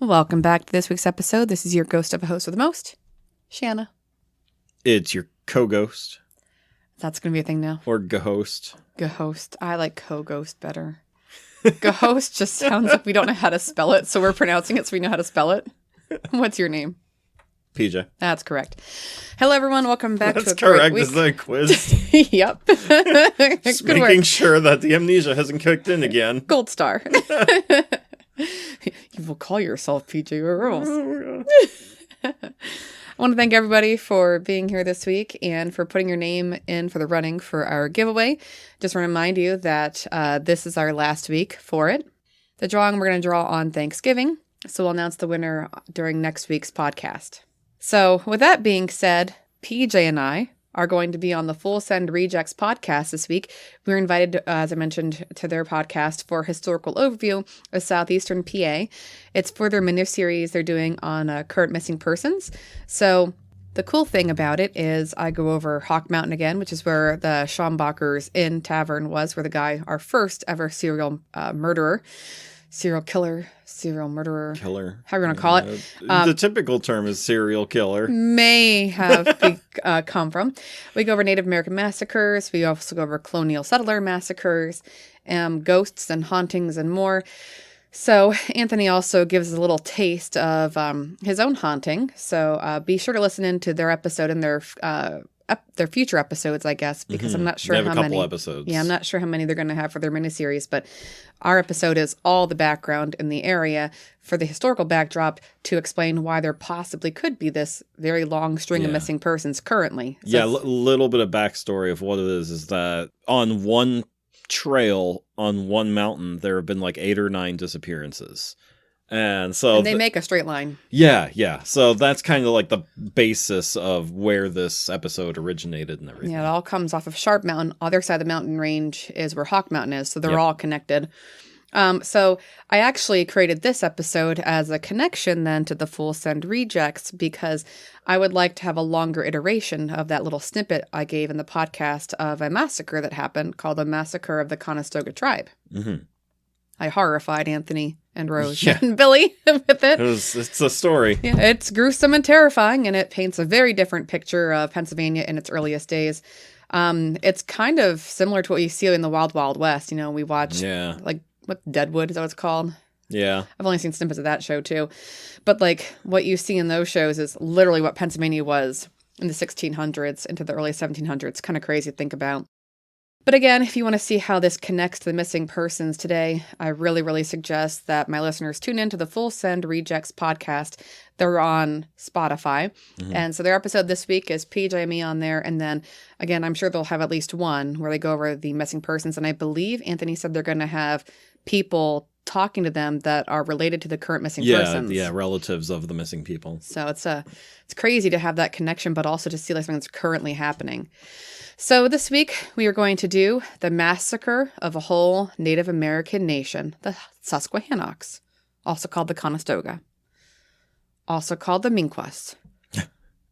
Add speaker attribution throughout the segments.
Speaker 1: Welcome back to this week's episode. This is your ghost of a host with the most, Shanna.
Speaker 2: It's your co-ghost.
Speaker 1: That's going to be a thing now.
Speaker 2: Or go-host.
Speaker 1: Go-host. I like co-ghost better. Go-host just sounds like we don't know how to spell it, so we're pronouncing it so we know how to spell it. What's your name?
Speaker 2: PJ.
Speaker 1: That's correct. Hello, everyone. Welcome back to a
Speaker 2: correct.
Speaker 1: great week.
Speaker 2: Is that a quiz?
Speaker 1: Yep.
Speaker 2: Just making sure that the amnesia hasn't kicked in again.
Speaker 1: Gold star. You will call yourself PJ or else. I want to thank everybody for being here this week and for putting your name in for the running for our giveaway. Just want to remind you that this is our last week for it. The drawing we're going to draw on Thanksgiving, so we'll announce the winner during next week's podcast. So with that being said, PJ and I are going to be on the FullSendRejects podcast this week. We were invited, as I mentioned, to their podcast for a historical overview of southeastern PA. It's for their miniseries they're doing on current missing persons. So the cool thing about it is I go over Hawk Mountain again, which is where the Schombacher's Inn Tavern was, where the guy, our first ever serial murderer, serial killer, serial murderer.
Speaker 2: Killer.
Speaker 1: How are you going to call it?
Speaker 2: The typical term is serial killer.
Speaker 1: May have come from. We go over Native American massacres. We also go over colonial settler massacres, ghosts and hauntings and more. So Anthony also gives a little taste of his own haunting. So be sure to listen into their episode and their future episodes, I guess, because I'm not sure
Speaker 2: they have
Speaker 1: how
Speaker 2: a couple
Speaker 1: many
Speaker 2: episodes.
Speaker 1: Yeah, I'm not sure how many they're going to have for their miniseries, but our episode is all the background in the area for the historical backdrop to explain why there possibly could be this very long string of missing persons currently. So
Speaker 2: little bit of backstory of what it is that on one trail on one mountain there have been like 8 or 9 disappearances. And so
Speaker 1: they make a straight line.
Speaker 2: Yeah. So that's kind of like the basis of where this episode originated and everything.
Speaker 1: Yeah, it all comes off of Sharp Mountain. Other side of the mountain range is where Hawk Mountain is, so they're all connected. So I actually created this episode as a connection then to the FullSendRejects because I would like to have a longer iteration of that little snippet I gave in the podcast of a massacre that happened called the Massacre of the Conestoga Tribe. Mm-hmm. I horrified Anthony and Rose and Billy with it.
Speaker 2: It's a story.
Speaker 1: Yeah, it's gruesome and terrifying, and it paints a very different picture of Pennsylvania in its earliest days. It's kind of similar to what you see in the Wild Wild West. You know, we watch like what Deadwood is that what it's called? Yeah. I've only seen snippets of that show too. But like what you see in those shows is literally what Pennsylvania was in the 1600s into the early 1700s. Kind of crazy to think about. But again, if you want to see how this connects to the missing persons today, I really, really suggest that my listeners tune into the FullSendRejects podcast. They're on Spotify. Mm-hmm. And so their episode this week is PJ and me on there. And then, again, I'm sure they'll have at least one where they go over the missing persons. And I believe Anthony said they're going to have people talking to them that are related to the current missing persons.
Speaker 2: Yeah, relatives of the missing people.
Speaker 1: So it's crazy to have that connection, but also to see like something that's currently happening. So this week, we are going to do the massacre of a whole Native American nation, the Susquehannocks, also called the Conestoga, also called the Minquas,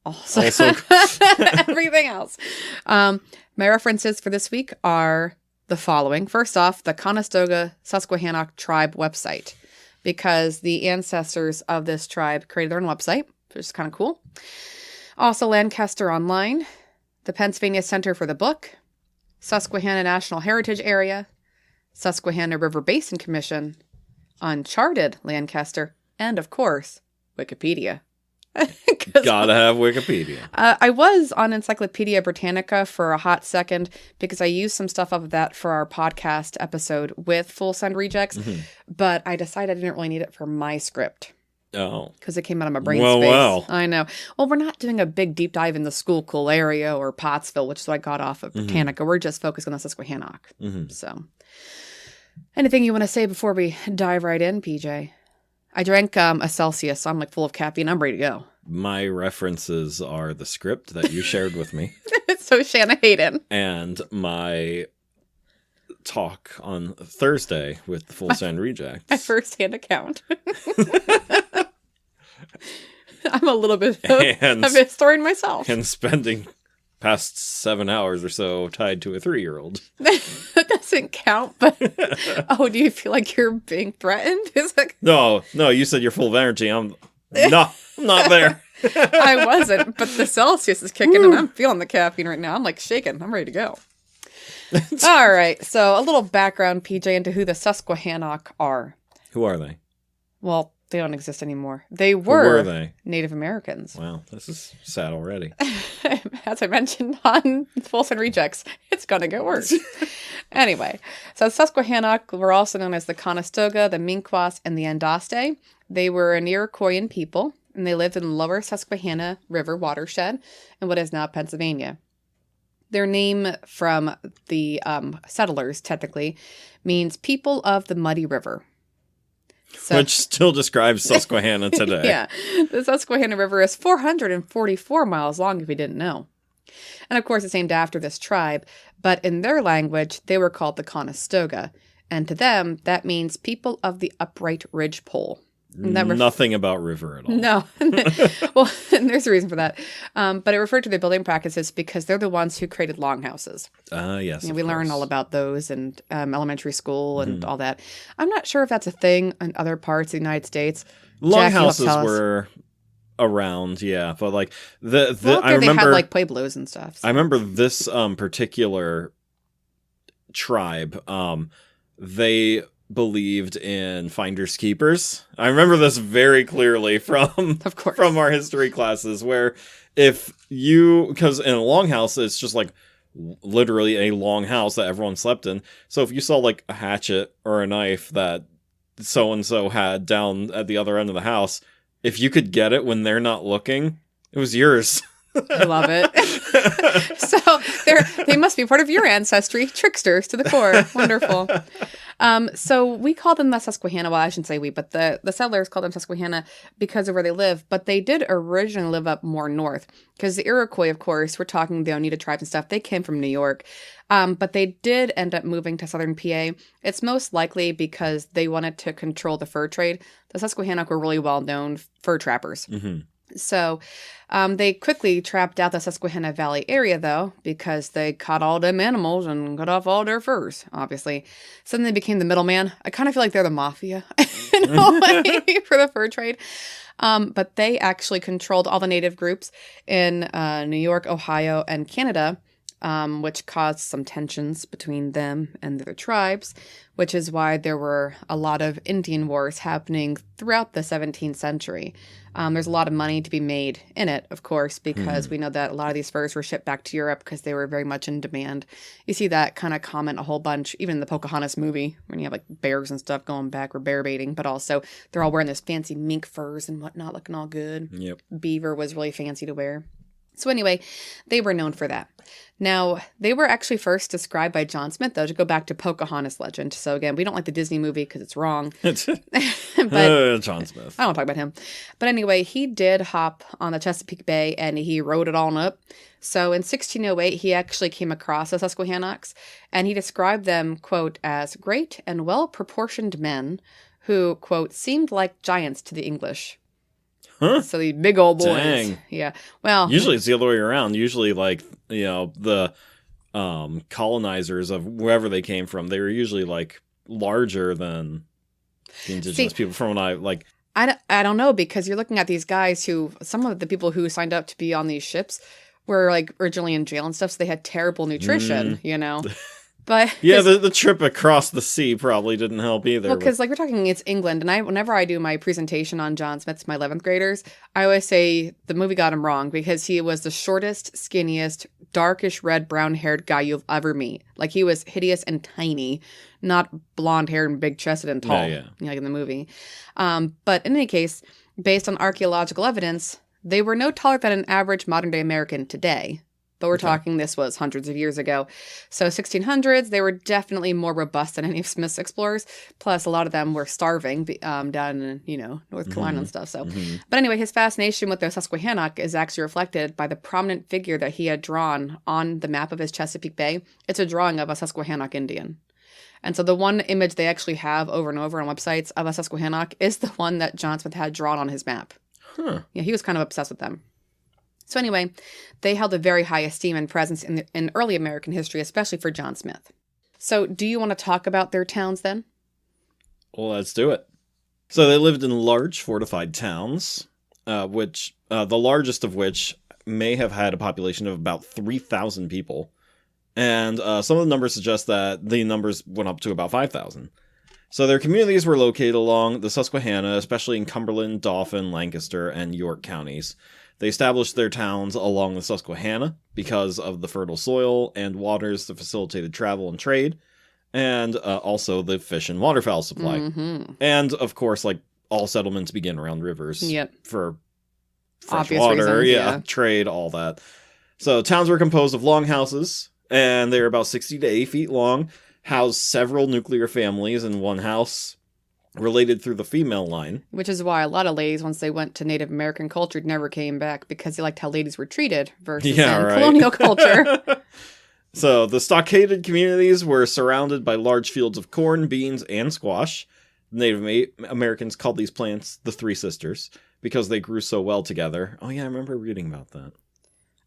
Speaker 1: also everything else. My references for this week are the following. First off, the Conestoga Susquehannock Tribe website, because the ancestors of this tribe created their own website, which is kind of cool. Also, Lancaster Online, the Pennsylvania Center for the Book, Susquehanna National Heritage Area, Susquehanna River Basin Commission, Uncharted Lancaster, and of course, Wikipedia.
Speaker 2: Gotta have Wikipedia.
Speaker 1: I was on Encyclopedia Britannica for a hot second because I used some stuff off of that for our podcast episode with FullSendRejects, but I decided I didn't really need it for my script.
Speaker 2: Oh.
Speaker 1: Because it came out of my brain space. Well. I know. Well, we're not doing a big deep dive in the Schuylkill area or Pottsville, which is what I got off of Britannica. We're just focused on the Susquehannock. So, anything you want to say before we dive right in, PJ? I drank a Celsius, so I'm like full of caffeine. I'm ready to go.
Speaker 2: My references are the script that you shared with me.
Speaker 1: So Shanna Hayden.
Speaker 2: And my talk on Thursday with the FullSendRejects.
Speaker 1: My first-hand account. I'm a little bit of a historian myself.
Speaker 2: And spending past 7 hours or so tied to a 3-year-old.
Speaker 1: That doesn't count, but oh, do you feel like you're being threatened? Is like
Speaker 2: No, you said you're full of energy. I'm not there.
Speaker 1: I wasn't, but the Celsius is kicking and I'm feeling the caffeine right now. I'm like shaking. I'm ready to go. All right. So a little background, PJ, into who the Susquehannock are.
Speaker 2: Who are they?
Speaker 1: Well, they don't exist anymore. They
Speaker 2: Who
Speaker 1: were
Speaker 2: they?
Speaker 1: Native Americans.
Speaker 2: Wow, this is sad already.
Speaker 1: As I mentioned on FullSendRejects, it's going to get worse. Anyway, so Susquehannock were also known as the Conestoga, the Minkwas, and the Andaste. They were an Iroquoian people, and they lived in the lower Susquehanna River watershed in what is now Pennsylvania. Their name from the settlers, technically, means people of the muddy river. So,
Speaker 2: which still describes Susquehanna today.
Speaker 1: Yeah. The Susquehanna River is 444 miles long, if you didn't know. And of course, it's named after this tribe, but in their language, they were called the Conestoga. And to them, that means people of the upright ridge pole.
Speaker 2: Nothing about river at all.
Speaker 1: No. Well, and there's a reason for that. But it referred to their building practices because they're the ones who created longhouses.
Speaker 2: Yes.
Speaker 1: We learn all about those in elementary school and all that. I'm not sure if that's a thing in other parts of the United States.
Speaker 2: Longhouses were around, yeah. But like
Speaker 1: I remember they had like pueblos and stuff. So.
Speaker 2: I remember this particular tribe. They believed in finders keepers. I remember this very clearly from our history classes, where because in a longhouse it's just like literally a long house that everyone slept in. So if you saw like a hatchet or a knife that so and so had down at the other end of the house, if you could get it when they're not looking, it was yours.
Speaker 1: I love it. So they must be part of your ancestry, tricksters to the core. Wonderful. So we call them the Susquehanna. Well, I shouldn't say we, but the settlers called them Susquehanna because of where they live. But they did originally live up more north because the Iroquois, of course, we're talking the Oneida tribes and stuff. They came from New York. But they did end up moving to southern PA. It's most likely because they wanted to control the fur trade. The Susquehannock were really well-known fur trappers. Mm-hmm. So they quickly trapped out the Susquehanna Valley area, though, because they caught all them animals and cut off all their furs, obviously. So then they became the middleman. I kind of feel like they're the mafia in a way for the fur trade. But they actually controlled all the native groups in New York, Ohio, and Canada, which caused some tensions between them and their tribes, which is why there were a lot of Indian wars happening throughout the 17th century. There's a lot of money to be made in it, of course, because we know that a lot of these furs were shipped back to Europe because they were very much in demand. You see that kind of comment a whole bunch, even in the Pocahontas movie, when you have like bears and stuff going back or bear baiting, but also they're all wearing this fancy mink furs and whatnot, looking all good.
Speaker 2: Yep.
Speaker 1: Beaver was really fancy to wear. So anyway, they were known for that. Now, they were actually first described by John Smith, though, to go back to Pocahontas legend. So again, we don't like the Disney movie because it's wrong. But
Speaker 2: John Smith.
Speaker 1: I don't want to talk about him. But anyway, he did hop on the Chesapeake Bay and he rode it on up. So in 1608, he actually came across the Susquehannocks and he described them, quote, as great and well-proportioned men who, quote, seemed like giants to the English.
Speaker 2: Huh?
Speaker 1: So the big old boys.
Speaker 2: Dang.
Speaker 1: Yeah. Well,
Speaker 2: usually it's the other way around. Usually, like, the colonizers of wherever they came from, they were usually like larger than the indigenous people. From what
Speaker 1: I don't know, because you're looking at these guys who, some of the people who signed up to be on these ships were like originally in jail and stuff, so they had terrible nutrition, But
Speaker 2: yeah, the trip across the sea probably didn't help either.
Speaker 1: Well, because like we're talking, it's England, and whenever I do my presentation on John Smith to my 11th graders, I always say the movie got him wrong because he was the shortest, skinniest, darkish red, brown-haired guy you'll ever meet. Like he was hideous and tiny, not blonde-haired and big-chested and tall, like in the movie. But in any case, based on archaeological evidence, they were no taller than an average modern-day American today. But we're talking, this was hundreds of years ago. So 1600s, they were definitely more robust than any of Smith's explorers. Plus, a lot of them were starving down in, North Carolina and stuff. So, But anyway, his fascination with the Susquehannock is actually reflected by the prominent figure that he had drawn on the map of his Chesapeake Bay. It's a drawing of a Susquehannock Indian. And so the one image they actually have over and over on websites of a Susquehannock is the one that John Smith had drawn on his map.
Speaker 2: Huh.
Speaker 1: Yeah, he was kind of obsessed with them. So anyway, they held a very high esteem and presence in early American history, especially for John Smith. So do you want to talk about their towns then?
Speaker 2: Well, let's do it. So they lived in large fortified towns, which the largest of which may have had a population of about 3,000 people. And some of the numbers suggest that the numbers went up to about 5,000. So their communities were located along the Susquehanna, especially in Cumberland, Dauphin, Lancaster, and York counties. They established their towns along the Susquehanna because of the fertile soil and waters that facilitated travel and trade, and also the fish and waterfowl supply. Mm-hmm. And, of course, like all settlements begin around rivers for fresh
Speaker 1: obvious
Speaker 2: water,
Speaker 1: reasons,
Speaker 2: trade, all that. So towns were composed of longhouses, and they were about 60 to 80 feet long, housed several nuclear families in one house, related through the female line.
Speaker 1: Which is why a lot of ladies, once they went to Native American culture, never came back, because they liked how ladies were treated versus colonial culture.
Speaker 2: So the stockaded communities were surrounded by large fields of corn, beans, and squash. Native Americans called these plants the Three Sisters because they grew so well together. Oh yeah, I remember reading about that.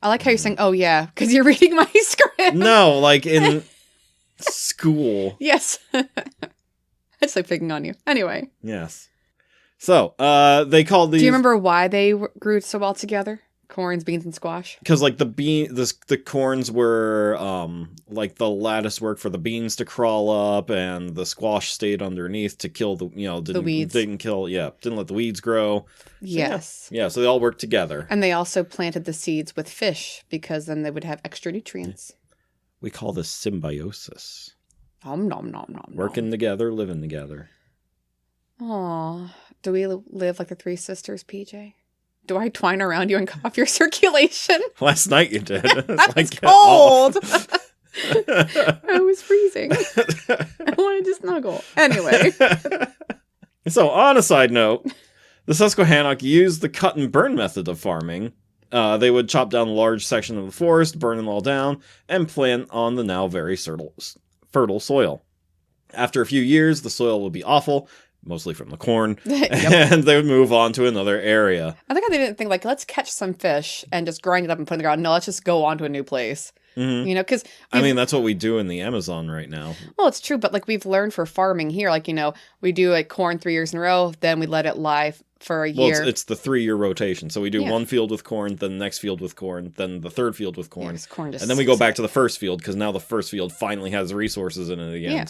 Speaker 1: I like how you're saying, oh yeah, because you're reading my script.
Speaker 2: No, like in school.
Speaker 1: Yes. It's like picking on you. Anyway.
Speaker 2: Yes. So, they called these...
Speaker 1: Do you remember why they grew so well together? Corns, beans, and squash?
Speaker 2: Because, like, the corns were, like, the lattice work for the beans to crawl up, and the squash stayed underneath to kill the
Speaker 1: weeds.
Speaker 2: Didn't let the weeds grow.
Speaker 1: Yes.
Speaker 2: So, yeah, so they all worked together.
Speaker 1: And they also planted the seeds with fish, because then they would have extra nutrients.
Speaker 2: We call this symbiosis.
Speaker 1: Nom, nom, nom, nom.
Speaker 2: Working together, living together.
Speaker 1: Aw. Do we live like the Three Sisters, PJ? Do I twine around you and cough your circulation?
Speaker 2: Last night you did.
Speaker 1: I was cold. I was freezing. I wanted to snuggle. Anyway.
Speaker 2: So, on a side note, the Susquehannock used the cut and burn method of farming. They would chop down a large section of the forest, burn them all down, and plant on the now very fertile soil. After a few years, the soil would be awful, mostly from the corn, and they would move on to another area.
Speaker 1: I think they didn't think, like, let's catch some fish and just grind it up and put it in the ground. No, let's just go on to a new place. Mm-hmm. You know, because...
Speaker 2: I mean, that's what we do in the Amazon right now.
Speaker 1: Well, it's true, but, like, we've learned for farming here, like, you know, we do, like, corn 3 years in a row, then we let it lie for a year.
Speaker 2: Well, it's the 3-year rotation. So we do one field with corn, then the next field with corn, then the third field with corn.
Speaker 1: Yes, corn just
Speaker 2: and then we go back to the first field, because now the first field finally has resources in it again.
Speaker 1: Yeah.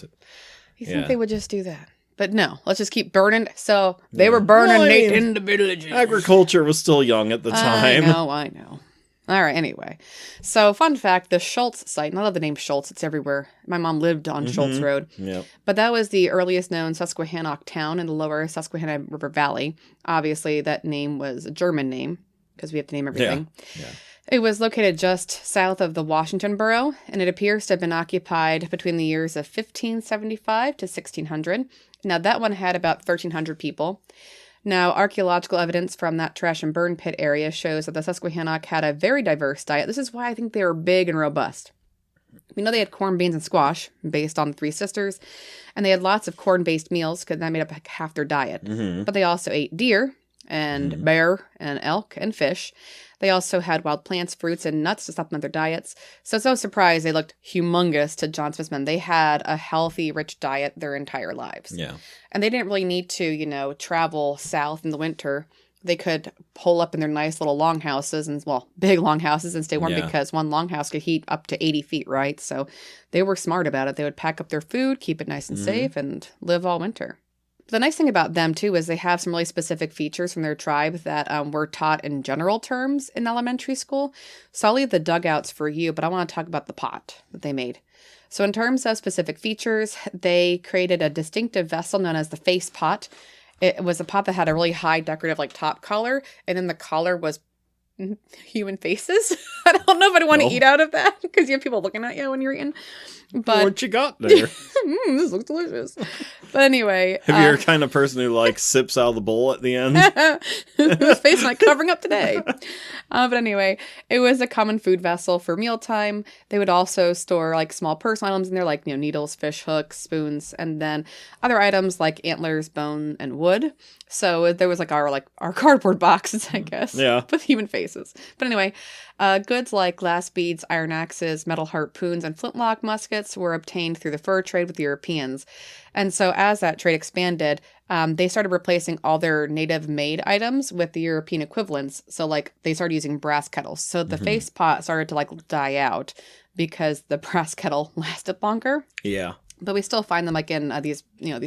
Speaker 1: You think they would just do that? But no, let's just keep burning. So they were burning in the villages.
Speaker 2: Agriculture was still young at the time.
Speaker 1: I know. All right, anyway. So fun fact, the Schultz site, and I love the name Schultz, it's everywhere. My mom lived on Schultz Road.
Speaker 2: Yep.
Speaker 1: But that was the earliest known Susquehannock town in the lower Susquehanna River Valley. Obviously, that name was a German name, because we have to name everything.
Speaker 2: Yeah.
Speaker 1: It was located just south of the Washington borough, and it appears to have been occupied between the years of 1575 to 1600. Now, that one had about 1,300 people. Now, archaeological evidence from that trash and burn pit area shows that the Susquehannock had a very diverse diet. This is why I think they were big and robust. We know they had corn, beans, and squash, based on the Three Sisters, and they had lots of corn-based meals, because that made up half their diet. Mm-hmm. But they also ate deer, and bear, and elk, and fish. They also had wild plants, fruits, and nuts to supplement their diets. So it's no surprise they looked humongous to John Smith's men. They had a healthy, rich diet their entire lives.
Speaker 2: Yeah.
Speaker 1: And they didn't really need to, you know, travel south in the winter. They could pull up in their nice little longhouses, and, well, big longhouses, and stay warm, because one longhouse could heat up to 80 feet, right? So they were smart about it. They would pack up their food, keep it nice and safe, and live all winter. The nice thing about them, too, is they have some really specific features from their tribe that were taught in general terms in elementary school. So I'll leave the dugouts for you, but I want to talk about the pot that they made. So in terms of specific features, they created a distinctive vessel known as the face pot. It was a pot that had a really high decorative, like, top collar, and then the collar was human faces. I don't know if I'd want to eat out of that, because you have people looking at you when you're eating. But
Speaker 2: what you got there?
Speaker 1: This looks delicious. But anyway,
Speaker 2: if you're the kind of person who, like, sips out of the bowl at the end,
Speaker 1: whose face am I covering up today? But anyway, it was a common food vessel for mealtime. They would also store, like, small personal items in there, like, you know, needles, fish hooks, spoons, and then other items like antlers, bone, and wood. So there was, like, our cardboard boxes, I guess, with human faces. cases. But anyway, goods like glass beads, iron axes, metal harpoons, and flintlock muskets were obtained through the fur trade with the Europeans. And so as that trade expanded, they started replacing all their native-made items with the European equivalents. So, like, they started using brass kettles. So the face pot started to, like, die out because the brass kettle lasted longer.
Speaker 2: Yeah.
Speaker 1: But we still find them, like, in these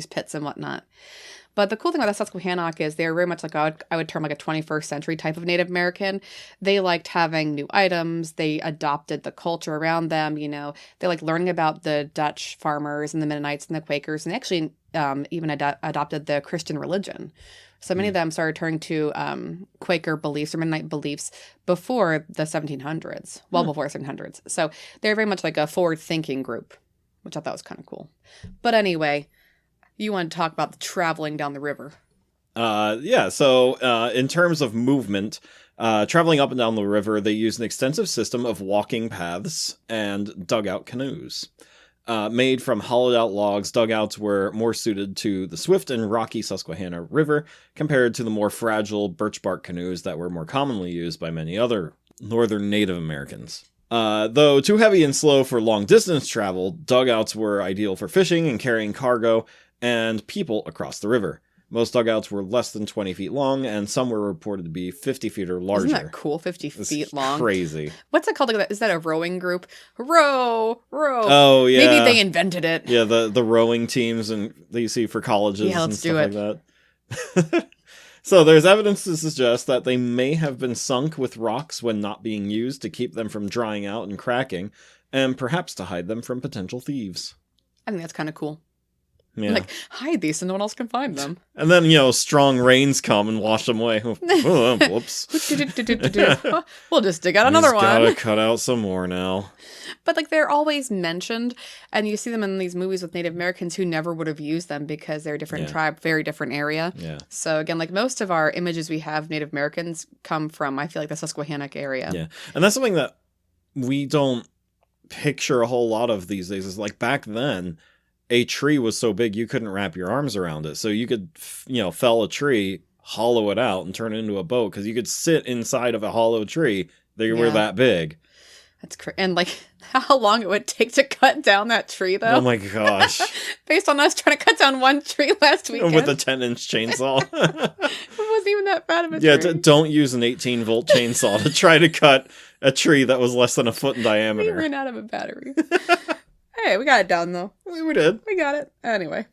Speaker 1: pits and whatnot. But the cool thing about the Susquehannock is they're very much like I would term like a 21st century type of Native American. They liked having new items. They adopted the culture around them. They like learning about the Dutch farmers and the Mennonites and the Quakers. And they actually even adopted the Christian religion. So many of them started turning to Quaker beliefs or Mennonite beliefs before the 1700s, before 1700s. So they're very much like a forward-thinking group, which I thought was kind of cool. But anyway, you want to talk about the traveling down the river.
Speaker 2: Yeah, so in terms of movement, traveling up and down the river, they used an extensive system of walking paths and dugout canoes. Made from hollowed-out logs, dugouts were more suited to the swift and rocky Susquehanna River compared to the more fragile birch bark canoes that were more commonly used by many other northern Native Americans. Though too heavy and slow for long-distance travel, dugouts were ideal for fishing and carrying cargo and people across the river. Most dugouts were less than 20 feet long, and some were reported to be 50 feet or larger.
Speaker 1: Isn't that cool? 50 feet long.
Speaker 2: Crazy.
Speaker 1: What's it called? Is that a rowing group? Row.
Speaker 2: Oh, yeah.
Speaker 1: Maybe they invented it.
Speaker 2: Yeah, the rowing teams that you see for colleges and stuff like that. So there's evidence to suggest that they may have been sunk with rocks when not being used to keep them from drying out and cracking, and perhaps to hide them from potential thieves.
Speaker 1: I think that's kind of cool.
Speaker 2: Yeah.
Speaker 1: Like, hide these so no one else can find them.
Speaker 2: And then, strong rains come and wash them away. Oh, whoops.
Speaker 1: We'll just dig out another one.
Speaker 2: Gotta cut out some more now.
Speaker 1: But, like, they're always mentioned, and you see them in these movies with Native Americans who never would have used them because they're a different tribe, very different area.
Speaker 2: Yeah.
Speaker 1: So, again, like, most of our images we have of Native Americans come from, I feel like, the Susquehannock area.
Speaker 2: Yeah. And that's something that we don't picture a whole lot of these days. Is like, back then, a tree was so big you couldn't wrap your arms around it. So you could, fell a tree, hollow it out, and turn it into a boat because you could sit inside of a hollow tree. They were that big.
Speaker 1: That's crazy. And, like, how long it would take to cut down that tree, though.
Speaker 2: Oh, my gosh.
Speaker 1: Based on us trying to cut down one tree last weekend.
Speaker 2: With a 10-inch chainsaw.
Speaker 1: It wasn't even that bad of a tree.
Speaker 2: Yeah, don't use an 18-volt chainsaw to try to cut a tree that was less than a foot in diameter.
Speaker 1: We ran out of a battery. Hey, we got it down, though.
Speaker 2: We did.
Speaker 1: We got it. Anyway.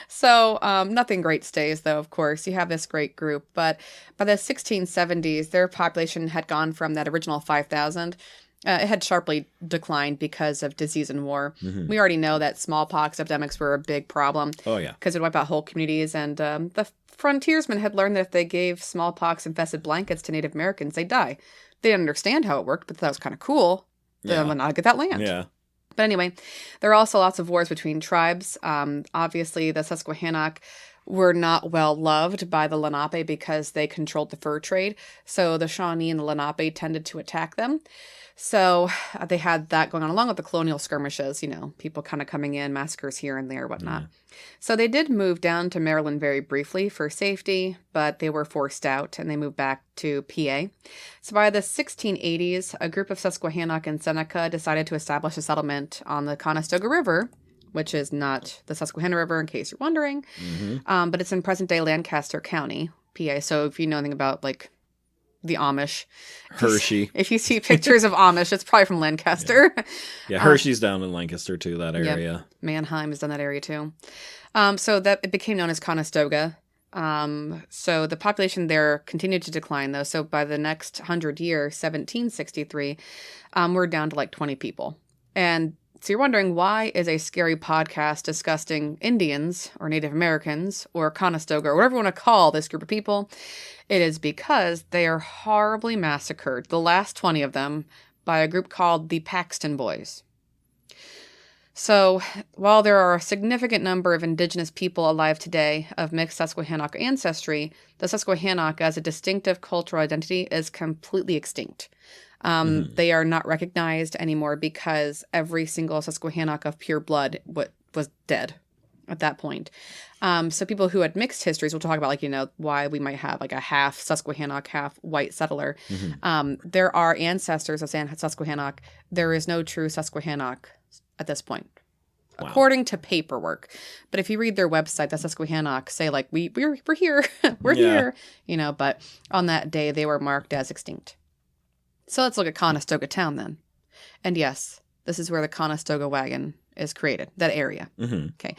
Speaker 1: So, nothing great stays, though, of course. You have this great group. But by the 1670s, their population had gone from that original 5,000. It had sharply declined because of disease and war. Mm-hmm. We already know that smallpox epidemics were a big problem.
Speaker 2: Oh, yeah.
Speaker 1: Because it wiped out whole communities. And the frontiersmen had learned that if they gave smallpox-infested blankets to Native Americans, they'd die. They didn't understand how it worked, but that was kind of cool. They would not get that land.
Speaker 2: Yeah.
Speaker 1: But anyway, there are also lots of wars between tribes. Obviously, the Susquehannock were not well loved by the Lenape because they controlled the fur trade. So the Shawnee and the Lenape tended to attack them. So they had that going on along with the colonial skirmishes, people kind of coming in, massacres here and there, whatnot. So they did move down to Maryland very briefly for safety, but they were forced out and they moved back to PA. So by the 1680s, a group of Susquehannock and Seneca decided to establish a settlement on the Conestoga River, which is not the Susquehanna River, in case you're wondering. Mm-hmm. But it's in present-day Lancaster County, PA. So if you know anything about, like, the Amish.
Speaker 2: Hershey.
Speaker 1: If you see pictures of Amish, it's probably from Lancaster.
Speaker 2: Yeah, Hershey's down in Lancaster, too, that area.
Speaker 1: Yep. Mannheim is in that area, too. So that it became known as Conestoga. So the population there continued to decline, though. So by the next 100 years, 1763, we're down to like 20 people. And so you're wondering, why is a scary podcast discussing Indians or Native Americans or Conestoga or whatever you want to call this group of people? It is because they are horribly massacred, the last 20 of them, by a group called the Paxton Boys. So while there are a significant number of indigenous people alive today of mixed Susquehannock ancestry, the Susquehannock as a distinctive cultural identity is completely extinct. They are not recognized anymore because every single Susquehannock of pure blood was dead. at that point. So people who had mixed histories, we'll talk about, like, why we might have like a half Susquehannock, half white settler. There are ancestors of Susquehannock. There is no true Susquehannock at this point. Wow. According to paperwork. But if you read their website, the Susquehannock say, like, we're here, we're here, but on that day they were marked as extinct. So let's look at Conestoga town then. And yes, this is where the Conestoga wagon is created, that area. Okay.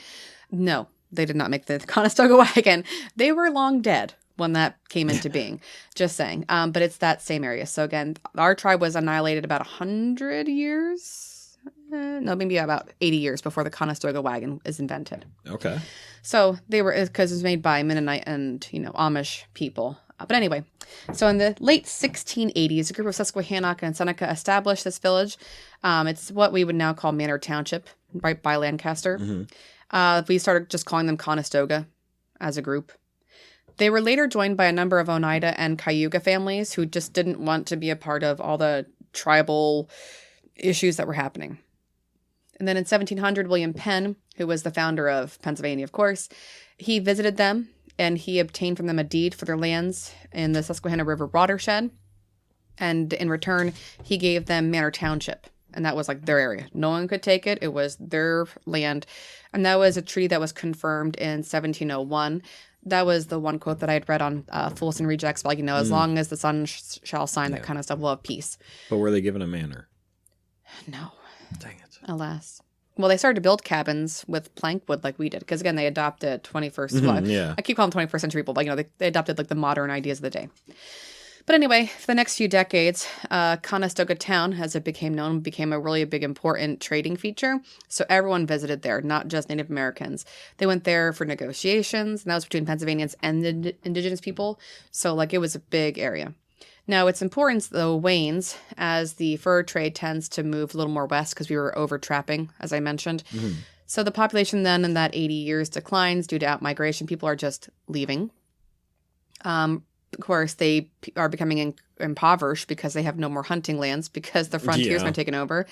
Speaker 1: No, they did not make the Conestoga wagon. They were long dead when that came into being. Just saying. But it's that same area. So again, our tribe was annihilated about 100 years. No, maybe about 80 years before the Conestoga wagon is invented.
Speaker 2: Okay.
Speaker 1: So they were, because it was made by Mennonite and, Amish people. But anyway, so in the late 1680s, a group of Susquehannock and Seneca established this village. It's what we would now call Manor Township, right by Lancaster. We started just calling them Conestoga as a group. They were later joined by a number of Oneida and Cayuga families who just didn't want to be a part of all the tribal issues that were happening. And then in 1700, William Penn, who was the founder of Pennsylvania, of course, he visited them and he obtained from them a deed for their lands in the Susquehanna River watershed. And in return, he gave them Manor Township. And that was like their area. No one could take it. It was their land. And that was a treaty that was confirmed in 1701. That was the one quote that I had read on FullSendRejects, like, as long as the sun shall shine, that kind of stuff, we'll have peace.
Speaker 2: But were they given a manor?
Speaker 1: No.
Speaker 2: Dang it.
Speaker 1: Alas. Well, they started to build cabins with plank wood like we did. Because, again, they adopted 21st. I keep calling them 21st century people, but, they adopted, like, the modern ideas of the day. But anyway, for the next few decades, Conestoga town, as it became known, became a really big, important trading feature. So everyone visited there, not just Native Americans. They went there for negotiations, and that was between Pennsylvanians and the indigenous people. So, like, it was a big area. Now, its importance, though, wanes as the fur trade tends to move a little more west because we were over-trapping, as I mentioned. So the population then in that 80 years declines due to outmigration. People are just leaving. Of course, they are becoming impoverished because they have no more hunting lands because the frontier's been taken over.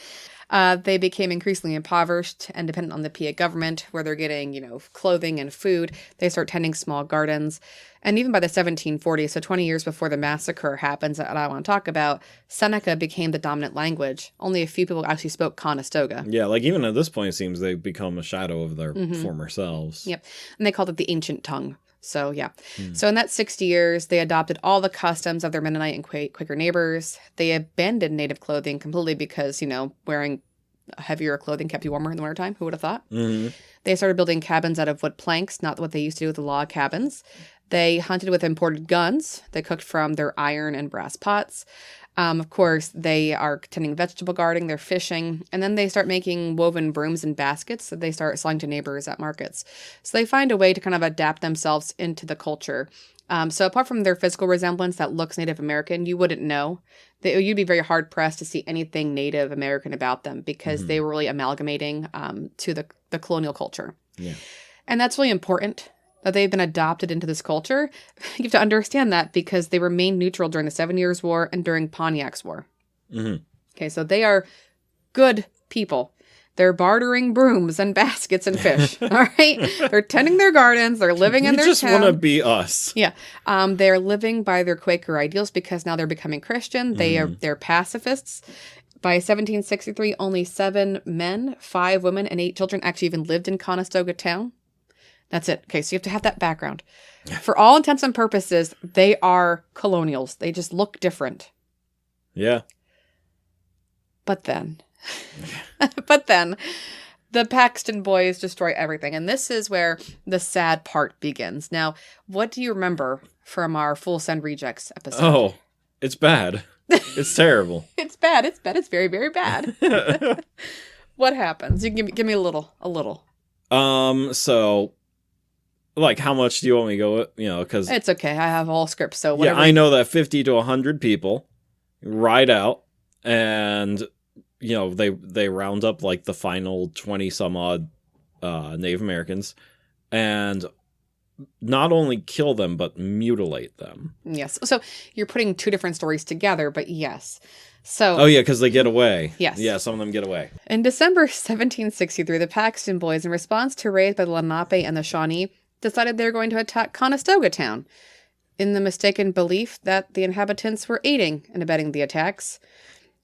Speaker 1: They became increasingly impoverished and dependent on the PA government, where they're getting, clothing and food. They start tending small gardens. And even by the 1740s, so 20 years before the massacre happens that I want to talk about, Seneca became the dominant language. Only a few people actually spoke Conestoga.
Speaker 2: Yeah, like even at this point, it seems they've become a shadow of their former selves.
Speaker 1: Yep. And they called it the ancient tongue. So, yeah. So in that 60 years, they adopted all the customs of their Mennonite and Quaker neighbors. They abandoned native clothing completely because, wearing heavier clothing kept you warmer in the wintertime. Who would have thought? They started building cabins out of wood planks, not what they used to do with the log cabins. They hunted with imported guns. They cooked from their iron and brass pots. Of course, they are tending vegetable gardening, they're fishing, and then they start making woven brooms and baskets that they start selling to neighbors at markets. So they find a way to kind of adapt themselves into the culture. So apart from their physical resemblance that looks Native American, you wouldn't know. You'd be very hard-pressed to see anything Native American about them because they were really amalgamating to the colonial culture.
Speaker 2: Yeah.
Speaker 1: And that's really important, that they've been adopted into this culture. You have to understand that because they remained neutral during the 7 Years' War and during Pontiac's War. Okay, so they are good people. They're bartering brooms and baskets and fish. All right? They're tending their gardens. They're living in their town.
Speaker 2: We just want to be us.
Speaker 1: Yeah. They're living by their Quaker ideals because now they're becoming Christian. They're pacifists. By 1763, only 7 men, 5 women, and 8 children actually even lived in Conestoga town. That's it. Okay, so you have to have that background. For all intents and purposes, they are colonials. They just look different.
Speaker 2: Yeah.
Speaker 1: But then, the Paxton boys destroy everything. And this is where the sad part begins. Now, what do you remember from our FullSendRejects episode?
Speaker 2: Oh, it's bad. It's terrible.
Speaker 1: It's bad. It's bad. It's very, very bad. What happens? You give me a little.
Speaker 2: So, like, how much do you want me to go with? Because
Speaker 1: it's okay. I have all scripts, so whatever.
Speaker 2: Yeah, I know that 50 to 100 people ride out, and they round up like the final 20 some odd Native Americans, and not only kill them but mutilate them.
Speaker 1: Yes. So you're putting two different stories together, but yes. So,
Speaker 2: oh, yeah, because they get away.
Speaker 1: Yes.
Speaker 2: Yeah, some of them get away.
Speaker 1: In December 1763, the Paxton Boys, in response to raids by the Lenape and the Shawnee, decided they were going to attack Conestoga town, in the mistaken belief that the inhabitants were aiding and abetting the attacks.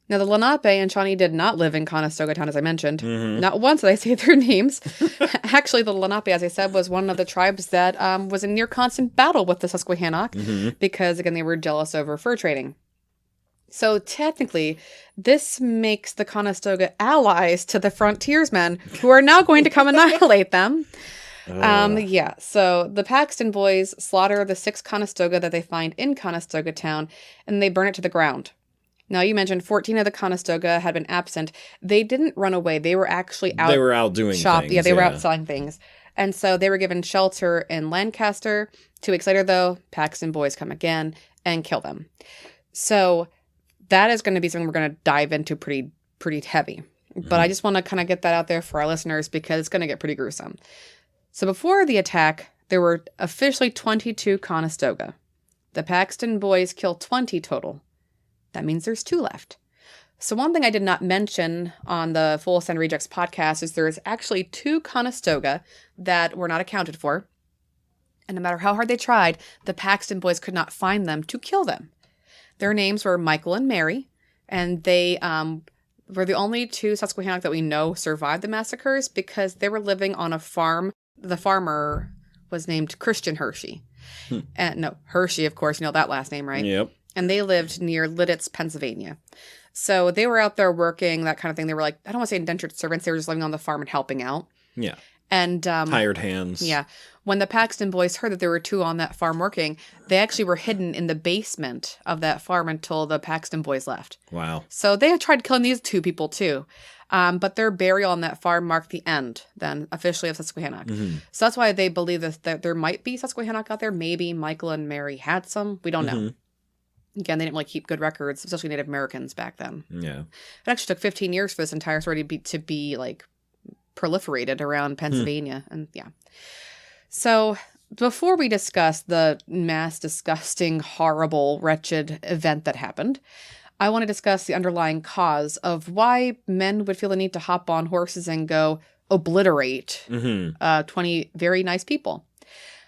Speaker 1: Now, the Lenape and Shawnee did not live in Conestoga town, as I mentioned. Mm-hmm. Not once did I say their names. Actually, the Lenape, as I said, was one of the tribes that was in near constant battle with the Susquehannock because, again, they were jealous over fur trading. So technically, this makes the Conestoga allies to the frontiersmen, who are now going to come annihilate them. So the Paxton Boys slaughter the 6 Conestoga that they find in Conestoga town, and they burn it to the ground. Now, you mentioned 14 of the Conestoga had been absent. They didn't run away. They were actually out.
Speaker 2: They were out doing things.
Speaker 1: Yeah, they were out selling things. And so they were given shelter in Lancaster. 2 weeks later, though, Paxton Boys come again and kill them. So that is going to be something we're going to dive into pretty heavy. But I just want to kind of get that out there for our listeners because it's going to get pretty gruesome. So before the attack, there were officially 22 Conestoga. The Paxton Boys killed 20 total. That means there's 2 left. So one thing I did not mention on the FullSendRejects podcast is there's actually 2 Conestoga that were not accounted for. And no matter how hard they tried, the Paxton Boys could not find them to kill them. Their names were Michael and Mary, and they were the only 2 Susquehannock that we know survived the massacres because they were living on a farm. The farmer was named Christian Hershey. Hershey, of course, you know that last name, right?
Speaker 2: Yep.
Speaker 1: And they lived near Lidditz, Pennsylvania. So they were out there working, that kind of thing. They were like, I don't want to say indentured servants. They were just living on the farm and helping out.
Speaker 2: Yeah.
Speaker 1: And
Speaker 2: hired hands.
Speaker 1: Yeah. When the Paxton Boys heard that there were 2 on that farm working, they actually were hidden in the basement of that farm until the Paxton Boys left.
Speaker 2: Wow.
Speaker 1: So they had tried killing these 2 people too. But their burial on that farm marked the end, then, officially, of Susquehannock. Mm-hmm. So that's why they believe that there might be Susquehannock out there. Maybe Michael and Mary had some. We don't know. Again, they didn't really keep good records, especially Native Americans back then.
Speaker 2: Yeah.
Speaker 1: It actually took 15 years for this entire story to be like proliferated around Pennsylvania. And yeah. So before we discuss the mass, disgusting, horrible, wretched event that happened, I want to discuss the underlying cause of why men would feel the need to hop on horses and go obliterate 20 very nice people.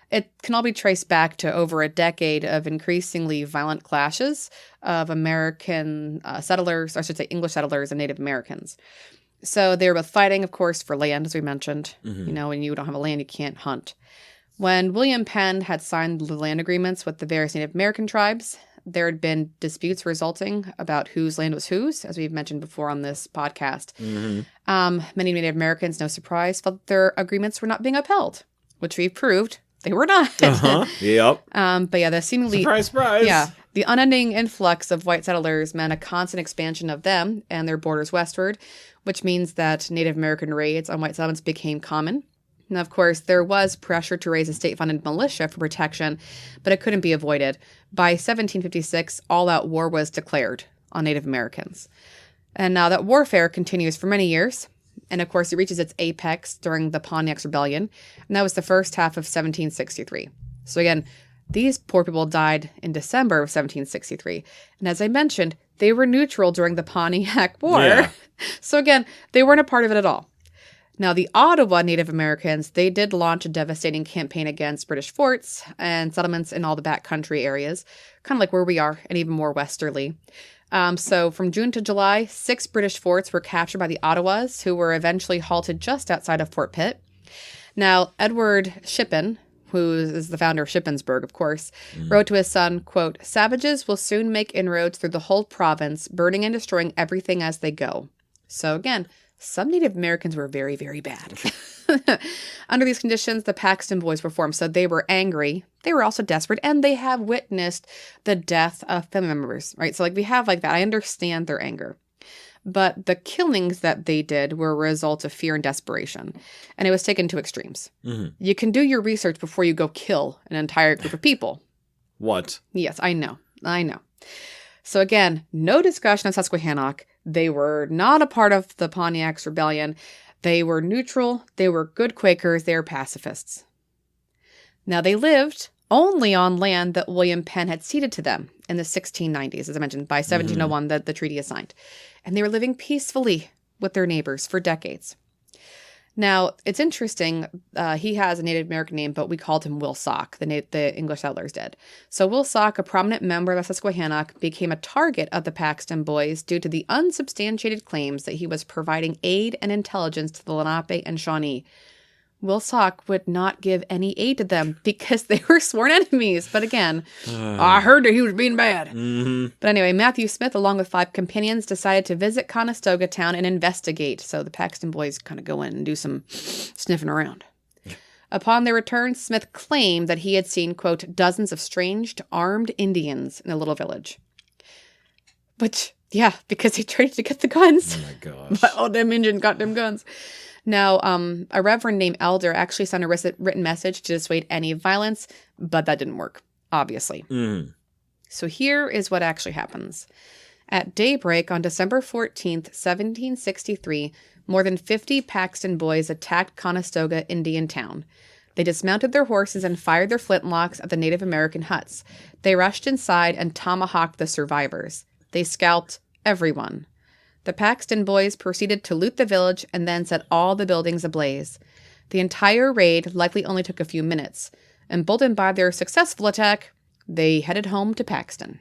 Speaker 1: It can all be traced back to over a decade of increasingly violent clashes of American settlers, or I should say English settlers and Native Americans. So they were both fighting, of course, for land, as we mentioned. You know, when you don't have a land, you can't hunt. When William Penn had signed the land agreements with the various Native American tribes, there had been disputes resulting about whose land was whose, as we've mentioned before on this podcast. Many Native Americans, no surprise, felt their agreements were not being upheld, which we've proved they were not.
Speaker 2: Yep.
Speaker 1: But yeah, the seemingly...
Speaker 2: Surprise.
Speaker 1: Yeah. The unending influx of white settlers meant a constant expansion of them and their borders westward, which means that Native American raids on white settlements became common. Now, of course, there was pressure to raise a state-funded militia for protection, but it couldn't be avoided. By 1756, all-out war was declared on Native Americans. And now that warfare continues for many years. And of course, it reaches its apex during the Pontiac's Rebellion. And that was the first half of 1763. So again, these poor people died in December of 1763. And as I mentioned, they were neutral during the Pontiac War. Yeah. So again, they weren't a part of it at all. Now, the Ottawa Native Americans, they did launch a devastating campaign against British forts and settlements in all the backcountry areas, kind of like where we are and even more westerly. So from June to July, 6 British forts were captured by the Ottawas, who were eventually halted just outside of Fort Pitt. Now, Edward Shippen, who is the founder of Shippensburg, of course, wrote to his son, quote, "Savages will soon make inroads through the whole province, burning and destroying everything as they go." So again, some Native Americans were very, very bad. Under these conditions, the Paxton Boys were formed. So they were angry. They were also desperate. And they have witnessed the death of family members, right? So like we have like that. I understand their anger. But the killings that they did were a result of fear and desperation. And it was taken to extremes. You can do your research before you go kill an entire group of people.
Speaker 2: What?
Speaker 1: Yes, I know. So again, no discussion on Susquehannock. They were not a part of the Pontiac's Rebellion. They were neutral. They were good Quakers. They were pacifists. Now, they lived only on land that William Penn had ceded to them in the 1690s, as I mentioned. By 1701, the treaty is signed. And they were living peacefully with their neighbors for decades. Now, it's interesting. He has a Native American name, but we called him Will Sock, the English settlers did. So Will Sock, a prominent member of the Susquehannock, became a target of the Paxton Boys due to the unsubstantiated claims that he was providing aid and intelligence to the Lenape and Shawnee. Will Sock would not give any aid to them because they were sworn enemies. But again, I heard that he was being bad.
Speaker 2: Mm-hmm.
Speaker 1: But anyway, Matthew Smith, along with 5 companions, decided to visit Conestoga town and investigate. So the Paxton Boys kind of go in and do some sniffing around. Upon their return, Smith claimed that he had seen, quote, dozens of strange armed Indians in a little village. Which, yeah, because he tried to get the guns.
Speaker 2: Oh my gosh.
Speaker 1: But all them Indians got them guns. Now, a reverend named Elder actually sent a written message to dissuade any violence, but that didn't work, obviously.
Speaker 2: Mm.
Speaker 1: So here is what actually happens. At daybreak on December 14th, 1763, more than 50 Paxton Boys attacked Conestoga Indian Town. They dismounted their horses and fired their flintlocks at the Native American huts. They rushed inside and tomahawked the survivors. They scalped everyone. The Paxton Boys proceeded to loot the village and then set all the buildings ablaze. The entire raid likely only took a few minutes. Emboldened by their successful attack, they headed home to Paxton.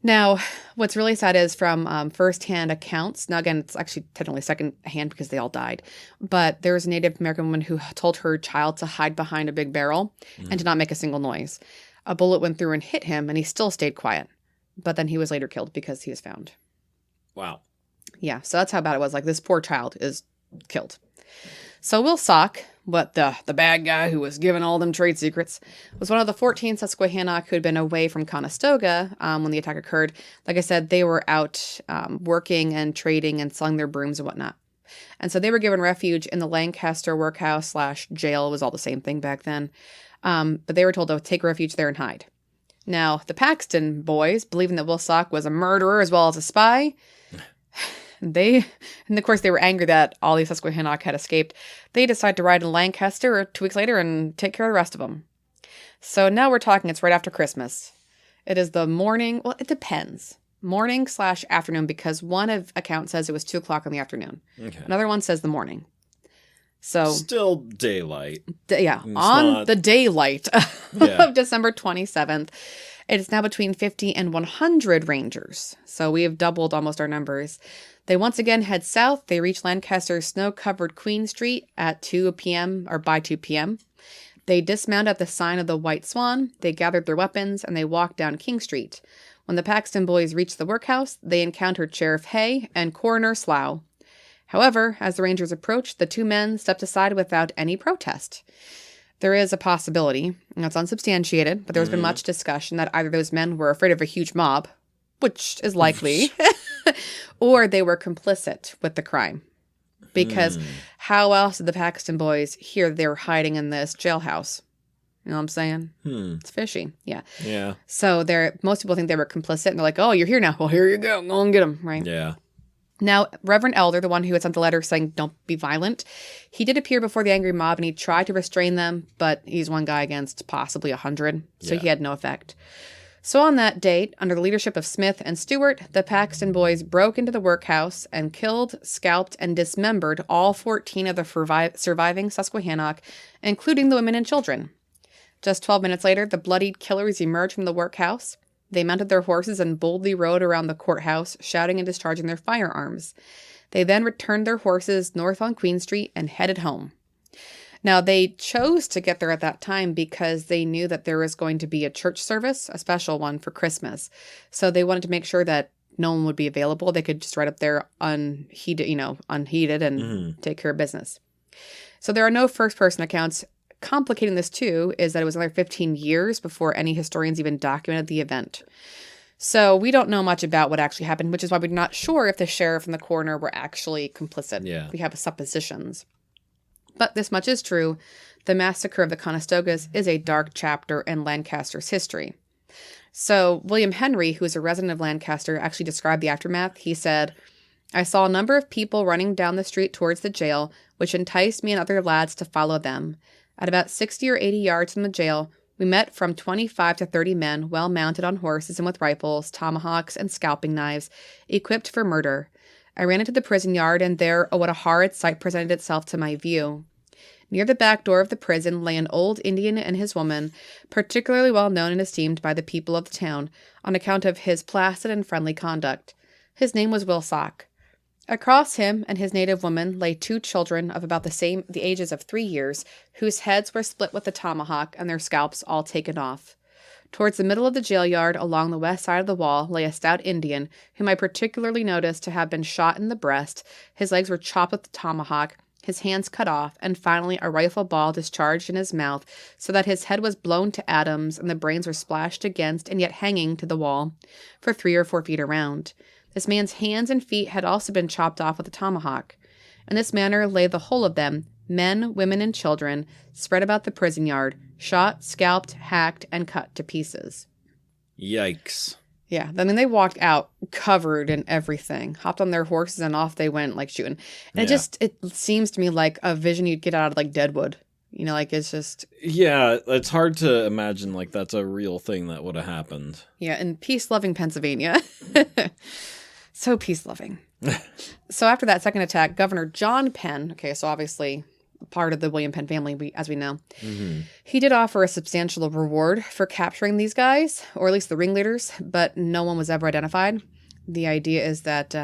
Speaker 1: Now, what's really sad is from first-hand accounts. Now, again, it's actually technically second-hand because they all died. But there was a Native American woman who told her child to hide behind a big barrel and to not make a single noise. A bullet went through and hit him, and he still stayed quiet. But then he was later killed because he was found.
Speaker 2: Wow.
Speaker 1: Yeah, so that's how bad it was. Like, this poor child is killed. So Will Sock, what the bad guy who was giving all them trade secrets, was one of the 14 Susquehannock who had been away from Conestoga when the attack occurred. Like I said, they were out working and trading and selling their brooms and whatnot. And so they were given refuge in the Lancaster workhouse / jail. It was all the same thing back then. But they were told to take refuge there and hide. Now, the Paxton Boys, believing that Will Sock was a murderer as well as a spy, and of course they were angry that all these Susquehannock had escaped, they decided to ride to Lancaster 2 weeks later and take care of the rest of them. So now we're talking, it's right after Christmas. It is the morning, well, it depends. Morning / afternoon, because one account says it was 2 o'clock in the afternoon.
Speaker 2: Okay.
Speaker 1: Another one says the morning. So
Speaker 2: still daylight.
Speaker 1: The daylight of December 27th. It is now between 50 and 100 rangers. So we have doubled almost our numbers. They once again head south. They reach Lancaster's snow-covered Queen Street at 2 p.m. or by 2 p.m. They dismount at the sign of the White Swan. They gathered their weapons and they walked down King Street. When the Paxton Boys reached the workhouse, they encountered Sheriff Hay and Coroner Slough. However, as the rangers approached, the 2 men stepped aside without any protest. There is a possibility, and it's unsubstantiated, but there's been much discussion that either those men were afraid of a huge mob, which is likely, or they were complicit with the crime. Because how else did the Paxton Boys hear they were hiding in this jailhouse? You know what I'm saying? It's fishy. Yeah.
Speaker 2: Yeah.
Speaker 1: So most people think they were complicit, and they're like, oh, you're here now. Well, here you go. Go and get them, right?
Speaker 2: Yeah.
Speaker 1: Now, Reverend Elder, the one who had sent the letter saying, don't be violent, he did appear before the angry mob and he tried to restrain them, but he's one guy against possibly 100, so he had no effect. So on that date, under the leadership of Smith and Stewart, the Paxton Boys broke into the workhouse and killed, scalped, and dismembered all 14 of the surviving Susquehannock, including the women and children. Just 12 minutes later, the bloodied killers emerged from the workhouse. They mounted their horses and boldly rode around the courthouse, shouting and discharging their firearms. They then returned their horses north on Queen Street and headed home. Now, they chose to get there at that time because they knew that there was going to be a church service, a special one for Christmas. So they wanted to make sure that no one would be available. They could just ride up there unheeded and take care of business. So there are no first-person accounts. Complicating this, too, is that it was another 15 years before any historians even documented the event. So we don't know much about what actually happened, which is why we're not sure if the sheriff and the coroner were actually complicit.
Speaker 2: Yeah.
Speaker 1: We have suppositions. But this much is true. The massacre of the Conestogas is a dark chapter in Lancaster's history. So William Henry, who is a resident of Lancaster, actually described the aftermath. He said, I saw a number of people running down the street towards the jail, which enticed me and other lads to follow them. At about 60 or 80 yards from the jail, We met from 25 to 30 men, well mounted on horses and with rifles, tomahawks, and scalping knives, equipped for murder. I ran into the prison yard, and there, oh, what a horrid sight presented itself to my view. Near the back door of the prison lay an old Indian and his woman, particularly well known and esteemed by the people of the town, on account of his placid and friendly conduct. His name was Wilsock. Across him and his native woman lay 2 children of about the ages of 3 years, whose heads were split with the tomahawk and their scalps all taken off. Towards the middle of the jail yard, along the west side of the wall, lay a stout Indian, whom I particularly noticed to have been shot in the breast. His legs were chopped with the tomahawk, his hands cut off, and finally a rifle ball discharged in his mouth, so that his head was blown to atoms, and the brains were splashed against and yet hanging to the wall, for 3 or 4 feet around. This man's hands and feet had also been chopped off with a tomahawk. In this manner lay the whole of them, men, women, and children, spread about the prison yard, shot, scalped, hacked, and cut to pieces.
Speaker 2: Yikes.
Speaker 1: Yeah, I mean, they walked out covered in everything, hopped on their horses, and off they went, like, shooting. And it seems to me like a vision you'd get out of, like, Deadwood. You know, like, it's just...
Speaker 2: Yeah, it's hard to imagine, like, that's a real thing that would have happened.
Speaker 1: Yeah, in peace-loving Pennsylvania. So peace-loving. So after that second attack, Governor John Penn, okay, so obviously part of the William Penn family, as we know, he did offer a substantial reward for capturing these guys, or at least the ringleaders, but no one was ever identified. The idea is that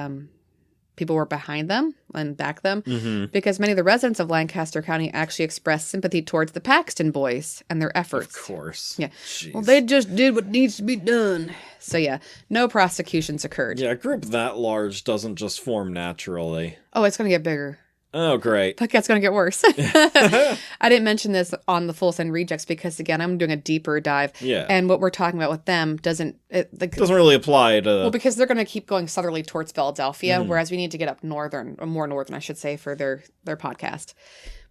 Speaker 1: people were behind them and backed them, because many of the residents of Lancaster County actually expressed sympathy towards the Paxton boys and their efforts.
Speaker 2: Of course.
Speaker 1: Yeah.
Speaker 2: Jeez.
Speaker 1: Well, they just did what needs to be done. So yeah, no prosecutions occurred.
Speaker 2: Yeah, a group that large doesn't just form naturally.
Speaker 1: Oh, it's going to get bigger.
Speaker 2: Oh, great.
Speaker 1: But it's going to get worse. I didn't mention this on the FullSendRejects because, again, I'm doing a deeper dive.
Speaker 2: Yeah.
Speaker 1: And what we're talking about with them doesn't
Speaker 2: really apply to...
Speaker 1: Well, because they're going to keep going southerly towards Philadelphia, whereas we need to get up northern, or more northern, I should say, for their podcast.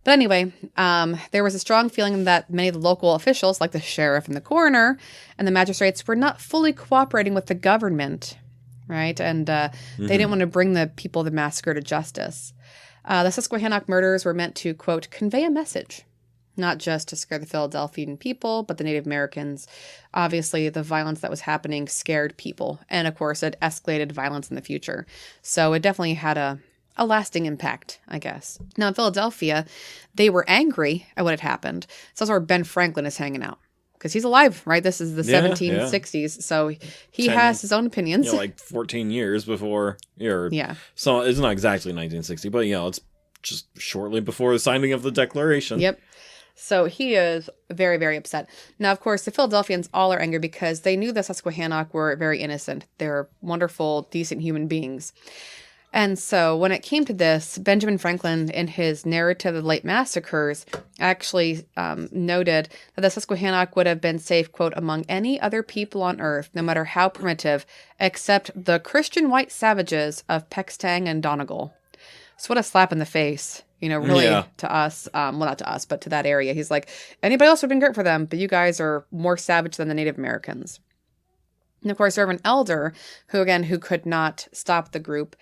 Speaker 1: But anyway, there was a strong feeling that many of the local officials, like the sheriff and the coroner and the magistrates, were not fully cooperating with the government, right? And they didn't want to bring the people of the massacre to justice. The Susquehannock murders were meant to, quote, convey a message, not just to scare the Philadelphian people, but the Native Americans. Obviously, the violence that was happening scared people. And, of course, it escalated violence in the future. So it definitely had a lasting impact, I guess. Now, in Philadelphia, they were angry at what had happened. So that's where Ben Franklin is hanging out. Because he's alive, right? This is the 1760s. So he has his own opinions.
Speaker 2: Like 14 years before.
Speaker 1: Yeah.
Speaker 2: So it's not exactly 1960, but, it's just shortly before the signing of the Declaration.
Speaker 1: Yep. So he is very, very upset. Now, of course, the Philadelphians all are angry because they knew the Susquehannock were very innocent. They're wonderful, decent human beings. And so when it came to this, Benjamin Franklin, in his narrative of the late massacres, actually noted that the Susquehannock would have been safe, quote, among any other people on earth, no matter how primitive, except the Christian white savages of Pextang and Donegal. So what a slap in the face, really to us. Well, not to us, but to that area. He's like, anybody else would have been great for them, but you guys are more savage than the Native Americans. And of course, Reverend Elder, who could not stop the group,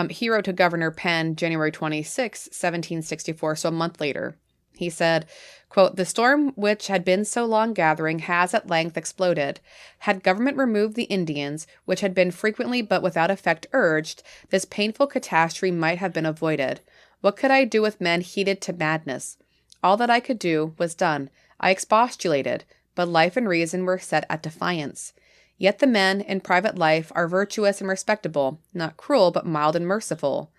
Speaker 1: he wrote to Governor Penn January 26, 1764, so a month later. He said, quote, the storm which had been so long gathering has at length exploded. Had government removed the Indians, which had been frequently but without effect urged, this painful catastrophe might have been avoided. What could I do with men heated to madness? All that I could do was done. I expostulated, but life and reason were set at defiance. Yet the men in private life are virtuous and respectable, not cruel, but mild and merciful.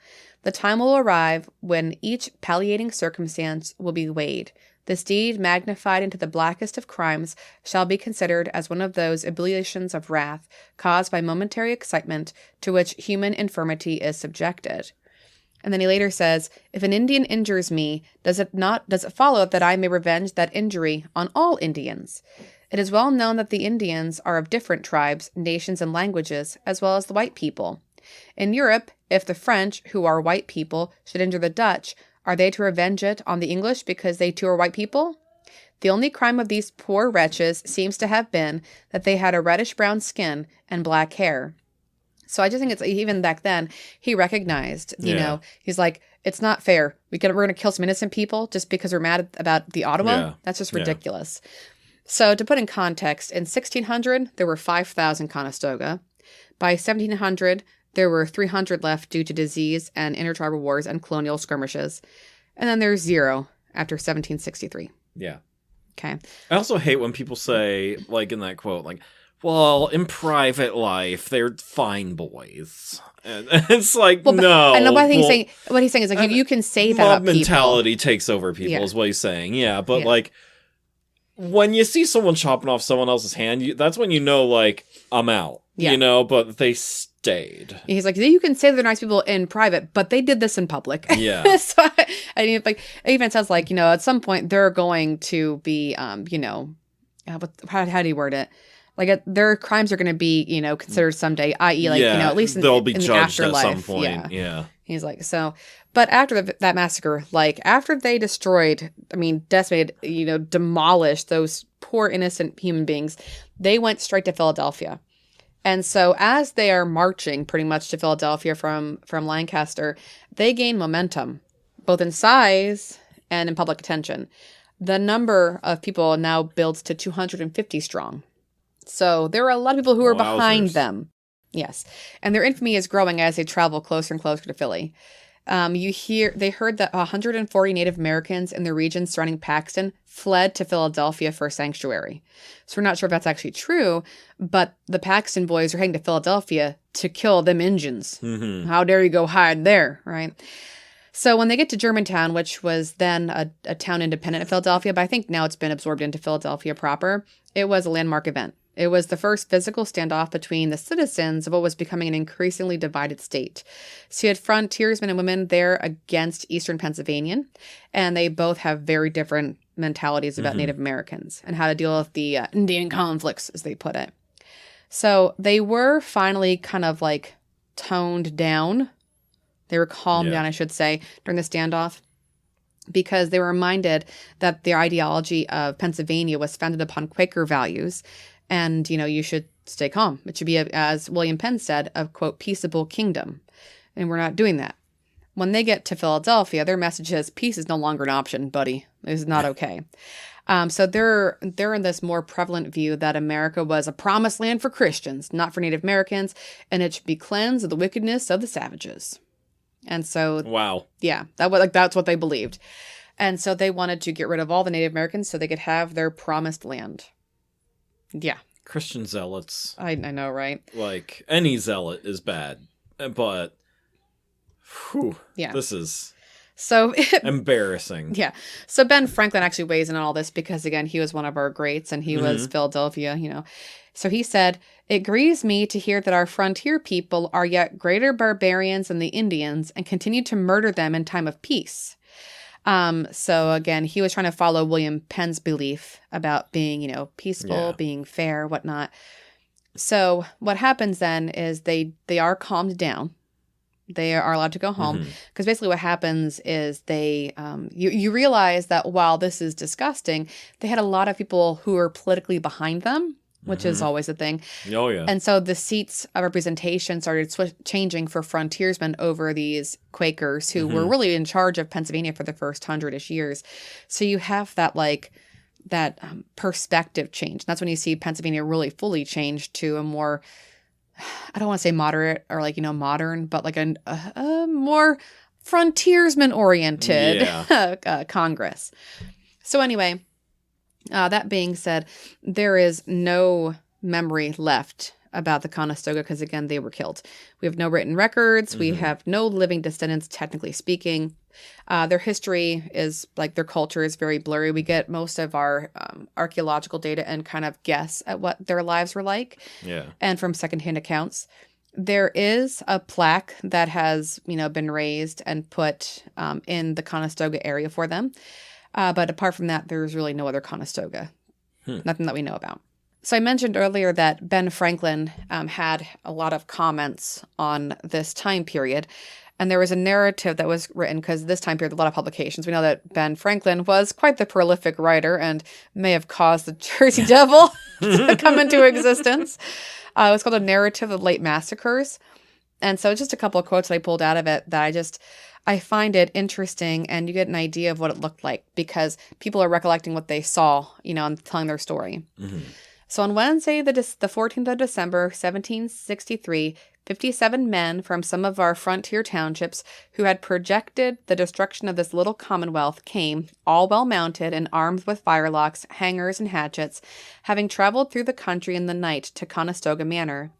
Speaker 1: The time will arrive when each palliating circumstance will be weighed. This deed, magnified into the blackest of crimes, shall be considered as one of those ebullitions of wrath caused by momentary excitement to which human infirmity is subjected. And then he later says, if an Indian injures me, does it follow that I may revenge that injury on all Indians? It is well known that the Indians are of different tribes, nations, and languages, as well as the white people. In Europe, if the French, who are white people, should injure the Dutch, are they to revenge it on the English because they too are white people? The only crime of these poor wretches seems to have been that they had a reddish-brown skin and black hair. So I just think it's, even back then, he recognized, he's like, it's not fair. We're going to kill some innocent people just because we're mad about the Ottawa?
Speaker 2: Yeah.
Speaker 1: That's just ridiculous. So to put in context, in 1600, there were 5,000 Conestoga. By 1700, there were 300 left due to disease and intertribal wars and colonial skirmishes. And then there's 0 after 1763.
Speaker 2: Yeah.
Speaker 1: Okay.
Speaker 2: I also hate when people say, like in that quote, like, well, in private life, they're fine boys. And it's like, well, no.
Speaker 1: I know what he's saying. What he's saying is like, you can say that about people.
Speaker 2: Mentality takes over people is what he's saying. Yeah, but like, when you see someone chopping off someone else's hand, that's when you know, like, I'm out. Yeah. You know, but they stayed.
Speaker 1: He's like, you can say they're nice people in private, but they did this in public.
Speaker 2: Yeah.
Speaker 1: So I mean, like, it even says, like, you know, at some point they're going to be, you know, how do you word it? Like, their crimes are going to be, you know, considered someday, i.e., like, you know, at least
Speaker 2: they'll be
Speaker 1: in
Speaker 2: judged
Speaker 1: the afterlife.
Speaker 2: At some point. Yeah.
Speaker 1: He's like, so, but after that massacre, like, after they destroyed, I mean, decimated, you know, demolished those poor innocent human beings, they went straight to Philadelphia. And so as they are marching pretty much to Philadelphia from Lancaster, they gain momentum, both in size and in public attention. The number of people now builds to 250 strong. So there are a lot of people who are behind them. Yes. And their infamy is growing as they travel closer and closer to Philly. They heard that 140 Native Americans in the region surrounding Paxton fled to Philadelphia for sanctuary. So we're not sure if that's actually true, but the Paxton boys are heading to Philadelphia to kill them Injuns. Mm-hmm. How dare you go hide there, right? So when they get to Germantown, which was then a town independent of Philadelphia, but I think now it's been absorbed into Philadelphia proper, it was a landmark event. It was the first physical standoff between the citizens of what was becoming an increasingly divided state. So you had frontiersmen and women there against Eastern Pennsylvanian, and they both have very different mentalities about Native Americans and how to deal with the Indian conflicts, as they put it. So they were finally kind of like toned down. They were calmed down, I should say, during the standoff, because they were reminded that the ideology of Pennsylvania was founded upon Quaker values. And, you know, you should stay calm. It should be, as William Penn said, a, quote, peaceable kingdom. And we're not doing that. When they get to Philadelphia, their message is peace is no longer an option, buddy. It's not okay. So they're in this more prevalent view that America was a promised land for Christians, not for Native Americans, and it should be cleansed of the wickedness of the savages. And so,
Speaker 2: wow.
Speaker 1: Yeah, that's what they believed. And so they wanted to get rid of all the Native Americans so they could have their promised land. Yeah.
Speaker 2: Christian zealots.
Speaker 1: I know, right?
Speaker 2: Like, any zealot is bad. But, this is
Speaker 1: so
Speaker 2: embarrassing.
Speaker 1: Yeah. So Ben Franklin actually weighs in on all this because, again, he was one of our greats and he was Philadelphia, you know. So he said, "It grieves me to hear that our frontier people are yet greater barbarians than the Indians and continue to murder them in time of peace." So again, he was trying to follow William Penn's belief about being, you know, peaceful, being fair, whatnot. So what happens then is they are calmed down. They are allowed to go home because basically what happens is they, you realize that while this is disgusting, they had a lot of people who were politically behind them, which is always a thing.
Speaker 2: Oh, yeah.
Speaker 1: And so the seats of representation started changing for frontiersmen over these Quakers who were really in charge of Pennsylvania for the first 100-ish years. So you have that, like, that perspective change. And that's when you see Pennsylvania really fully change to a more, I don't want to say moderate or, like, you know, modern, but like a more frontiersman-oriented Congress. So anyway, that being said, there is no memory left about the Conestoga because, again, they were killed. We have no written records. We have no living descendants, technically speaking. Their history is, like, their culture is very blurry. We get most of our archaeological data and kind of guess at what their lives were like. Yeah. And from secondhand accounts. There is a plaque that has, you know, been raised and put in the Conestoga area for them. But apart from that, there's really no other Conestoga. Nothing that we know about. So I mentioned earlier that Ben Franklin had a lot of comments on this time period. And there was a narrative that was written because this time period, a lot of publications. We know that Ben Franklin was quite the prolific writer and may have caused the Jersey Devil to come into existence. It was called A Narrative of Late Massacres. And so just a couple of quotes that I pulled out of it that I find it interesting, and you get an idea of what it looked like because people are recollecting what they saw, and telling their story. Mm-hmm. So on Wednesday, the 14th of December, 1763, 57 men from some of our frontier townships who had projected the destruction of this little commonwealth came, all well mounted and armed with firelocks, hangers, and hatchets, having traveled through the country in the night to Conestoga Manor.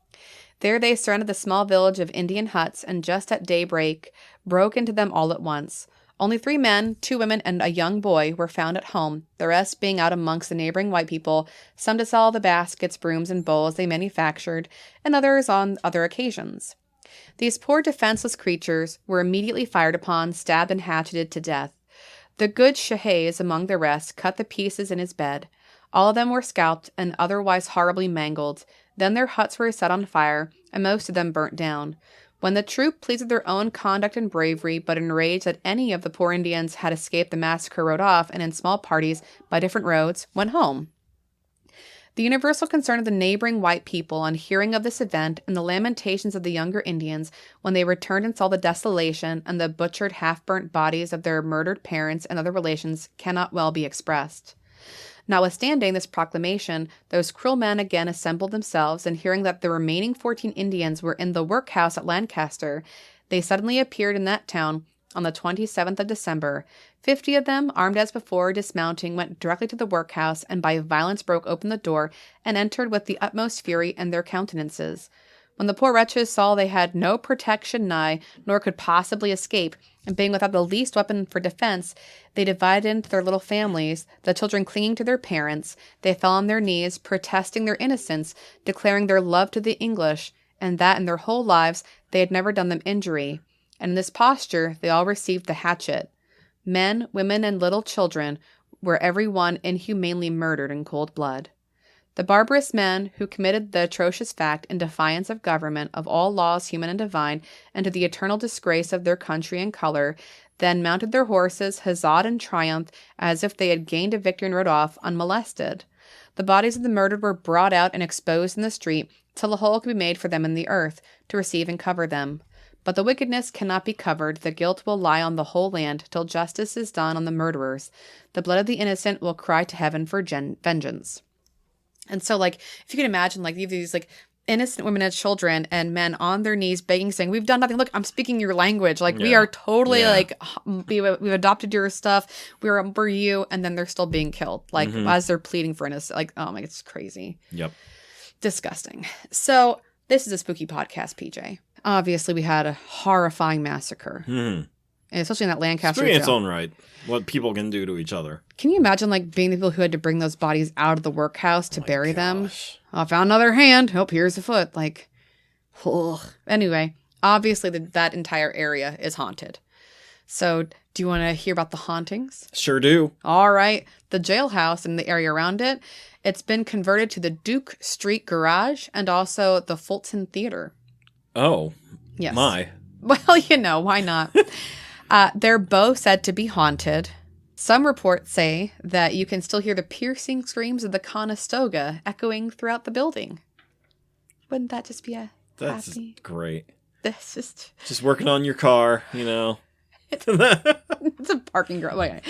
Speaker 1: There they surrounded the small village of Indian huts, and just at daybreak broke into them all at once. Only 3 men, 2 women, and a young boy were found at home, the rest being out amongst the neighboring white people, some to sell the baskets, brooms, and bowls they manufactured, and others on other occasions. These poor defenseless creatures were immediately fired upon, stabbed, and hatcheted to death. The good Shahays, among the rest, cut the pieces in his bed. All of them were scalped and otherwise horribly mangled. Then their huts were set on fire, and most of them burnt down. When the troop, pleased with their own conduct and bravery, but enraged that any of the poor Indians had escaped the massacre, rode off, and in small parties, by different roads, went home. The universal concern of the neighboring white people on hearing of this event, and the lamentations of the younger Indians when they returned and saw the desolation and the butchered, half-burnt bodies of their murdered parents and other relations, cannot well be expressed. Notwithstanding this proclamation, those cruel men again assembled themselves, and hearing that the remaining 14 Indians were in the workhouse at Lancaster, they suddenly appeared in that town on the 27th of December. 50 of them, armed as before, dismounting, went directly to the workhouse, and by violence broke open the door, and entered with the utmost fury in their countenances. When the poor wretches saw they had no protection nigh, nor could possibly escape, and being without the least weapon for defense, they divided into their little families, the children clinging to their parents. They fell on their knees, protesting their innocence, declaring their love to the English, and that in their whole lives they had never done them injury. And in this posture they all received the hatchet. Men, women, and little children were every one inhumanely murdered in cold blood. The barbarous men who committed the atrocious fact in defiance of government, of all laws human and divine, and to the eternal disgrace of their country and color, then mounted their horses, huzzaed in triumph, as if they had gained a victory, and rode off unmolested. The bodies of the murdered were brought out and exposed in the street, till a hole could be made for them in the earth, to receive and cover them. But the wickedness cannot be covered, the guilt will lie on the whole land, till justice is done on the murderers. The blood of the innocent will cry to heaven for vengeance. And so, if you can imagine, you have these, innocent women and children and men on their knees begging, saying, we've done nothing. Look, I'm speaking your language. We are totally, we've adopted your stuff. We're for you. And then they're still being killed, as they're pleading for innocence. Oh, my, it's crazy.
Speaker 2: Yep.
Speaker 1: Disgusting. So, this is a spooky podcast, PJ. Obviously, we had a horrifying massacre. And especially in that Lancaster
Speaker 2: jail. In its own right. What people can do to each other.
Speaker 1: Can you imagine, being the people who had to bring those bodies out of the workhouse to bury them? Oh, I found another hand. Oh, here's a foot. Anyway, obviously that entire area is haunted. So, do you want to hear about the hauntings?
Speaker 2: Sure do.
Speaker 1: All right. The jailhouse and the area around it, it's been converted to the Duke Street Garage and also the Fulton Theater.
Speaker 2: Oh.
Speaker 1: Yes.
Speaker 2: My.
Speaker 1: Well, why not? They're both said to be haunted. Some reports say that you can still hear the piercing screams of the Conestoga echoing throughout the building. Wouldn't that just be
Speaker 2: That's
Speaker 1: happy?
Speaker 2: Great.
Speaker 1: That's just
Speaker 2: working on your car,
Speaker 1: It's a parking garage.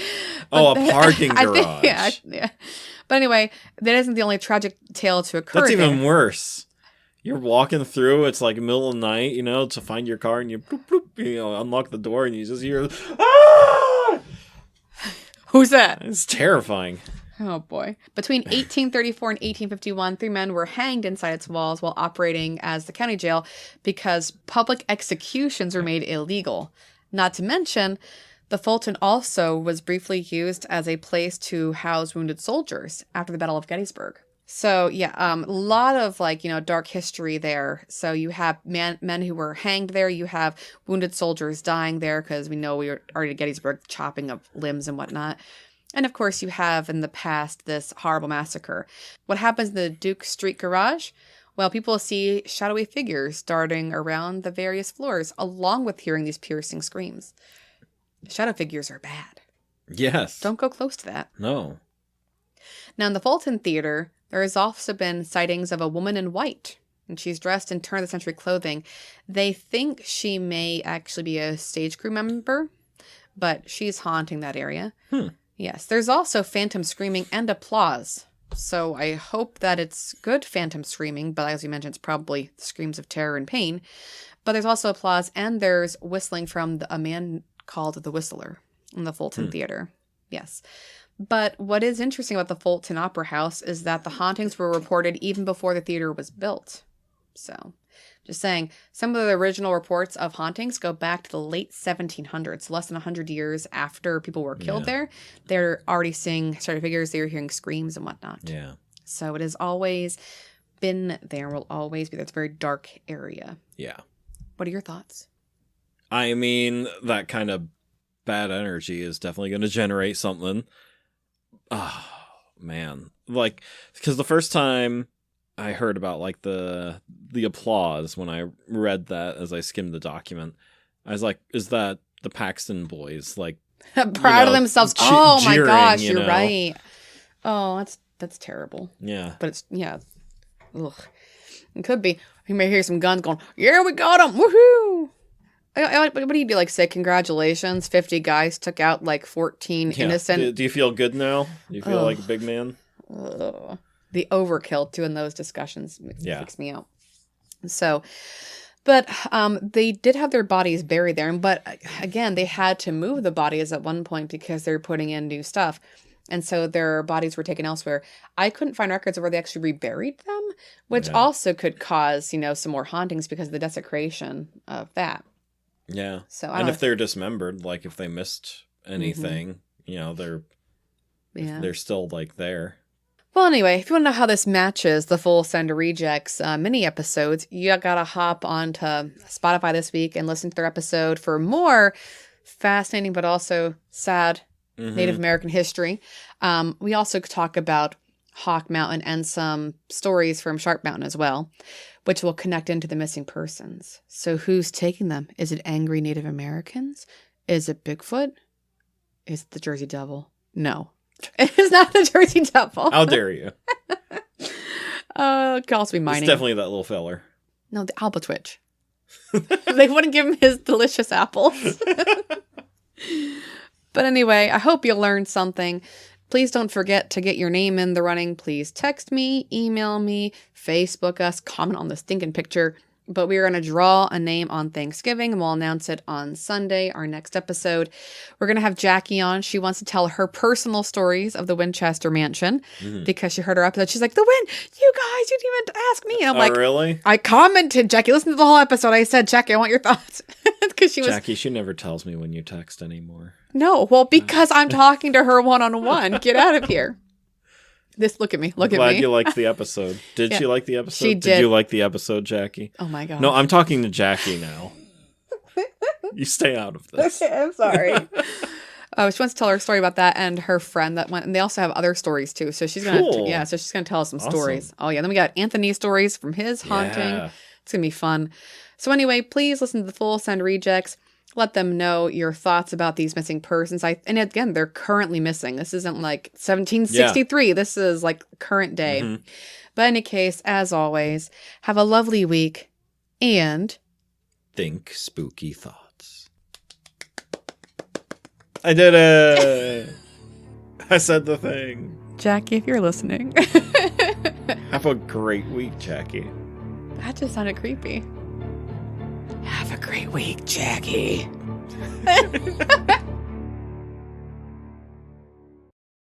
Speaker 2: A parking garage.
Speaker 1: Yeah. But anyway, that isn't the only tragic tale to occur.
Speaker 2: That's even worse. You're walking through, it's middle of the night, to find your car, and you bloop, bloop, unlock the door, and you just hear, ah!
Speaker 1: Who's that?
Speaker 2: It's terrifying.
Speaker 1: Oh, boy. Between 1834 and 1851, 3 men were hanged inside its walls while operating as the county jail because public executions were made illegal. Not to mention, the Fulton also was briefly used as a place to house wounded soldiers after the Battle of Gettysburg. So, a lot of, dark history there. So you have men who were hanged there. You have wounded soldiers dying there because we know we were already at Gettysburg, chopping of limbs and whatnot. And, of course, you have in the past this horrible massacre. What happens in the Duke Street Garage? Well, people see shadowy figures darting around the various floors, along with hearing these piercing screams. Shadow figures are bad.
Speaker 2: Yes.
Speaker 1: Don't go close to that.
Speaker 2: No.
Speaker 1: Now, in the Fulton Theater, there has also been sightings of a woman in white and she's dressed in turn-of-the-century clothing. They think she may actually be a stage crew member, but she's haunting that area. Yes, there's also phantom screaming and applause. So I hope that it's good phantom screaming, but as you mentioned, it's probably screams of terror and pain. But there's also applause, and there's whistling from a man called the Whistler in the Fulton Theater. Yes. But what is interesting about the Fulton Opera House is that the hauntings were reported even before the theater was built. So, just saying, some of the original reports of hauntings go back to the late 1700s, less than 100 years after people were killed there. They're already seeing started figures, they were hearing screams and whatnot.
Speaker 2: Yeah.
Speaker 1: So it has always been there, will always be there. It's a very dark area.
Speaker 2: Yeah.
Speaker 1: What are your thoughts?
Speaker 2: I mean, that kind of bad energy is definitely going to generate something. Oh, man. Like, because the first time I heard about, like, the applause when I read that as I skimmed the document, I was like, is that the Paxton boys, like,
Speaker 1: proud of themselves? Oh, my gosh,
Speaker 2: you're
Speaker 1: right. Oh, that's terrible.
Speaker 2: Yeah.
Speaker 1: But it's, ugh. It could be. You may hear some guns going, yeah, we got them. Woohoo. What do you do? Like, say, congratulations, 50 guys took out, like, 14 innocent.
Speaker 2: Do you feel good now? Do you feel like a big man?
Speaker 1: The overkill, too, in those discussions freaks me out. So, but they did have their bodies buried there. But, again, they had to move the bodies at one point because they're putting in new stuff. And so their bodies were taken elsewhere. I couldn't find records of where they actually reburied them, which also could cause, some more hauntings because of the desecration of that.
Speaker 2: Yeah.
Speaker 1: So
Speaker 2: and if they're dismembered, like if they missed anything, they're still like there.
Speaker 1: Well, anyway, if you want to know how this matches the full Send Rejects mini episodes, you gotta hop onto Spotify this week and listen to their episode for more fascinating but also sad Native American history. We also talk about Hawk Mountain and some stories from Sharp Mountain as well, which will connect into the missing persons. So who's taking them? Is it angry Native Americans? Is it Bigfoot? Is it the Jersey Devil? No. It is not the Jersey Devil.
Speaker 2: How dare you?
Speaker 1: It could also be mining.
Speaker 2: It's definitely that little feller.
Speaker 1: No, the Alba Twitch. They wouldn't give him his delicious apples. But anyway, I hope you learned something. Please don't forget to get your name in the running. Please text me, email me, Facebook us, comment on the stinking picture. But we are going to draw a name on Thanksgiving, and we'll announce it on Sunday, our next episode. We're going to have Jackie on. She wants to tell her personal stories of the Winchester Mansion because she heard our episode. She's like, you guys, you didn't even ask me. And I'm like,
Speaker 2: really?
Speaker 1: I commented, Jackie, listen to the whole episode. I said, Jackie, I want your thoughts.
Speaker 2: Jackie, she never tells me when you text anymore.
Speaker 1: No, well, because I'm talking to her one-on-one. Get out of here. Look at me. Look at me.
Speaker 2: Glad you liked the episode. Did she like the episode?
Speaker 1: She did.
Speaker 2: Did you like the episode, Jackie?
Speaker 1: Oh my God.
Speaker 2: No, I'm talking to Jackie now. You stay out of this.
Speaker 1: Okay, I'm sorry. She wants to tell her story about that and her friend that went, and they also have other stories too. So she's gonna, so she's gonna tell us some stories. Oh yeah, then we got Anthony's stories from his haunting. Yeah. It's gonna be fun. So anyway, please listen to the full Send Rejects. Let them know your thoughts about these missing persons. And again, they're currently missing. This isn't like 1763. Yeah. This is like current day. But in any case, as always, have a lovely week and
Speaker 2: think spooky thoughts. I did it. I said the thing.
Speaker 1: Jackie, if you're listening.
Speaker 2: Have a great week, Jackie.
Speaker 1: That just sounded creepy. Have a great week, Jackie.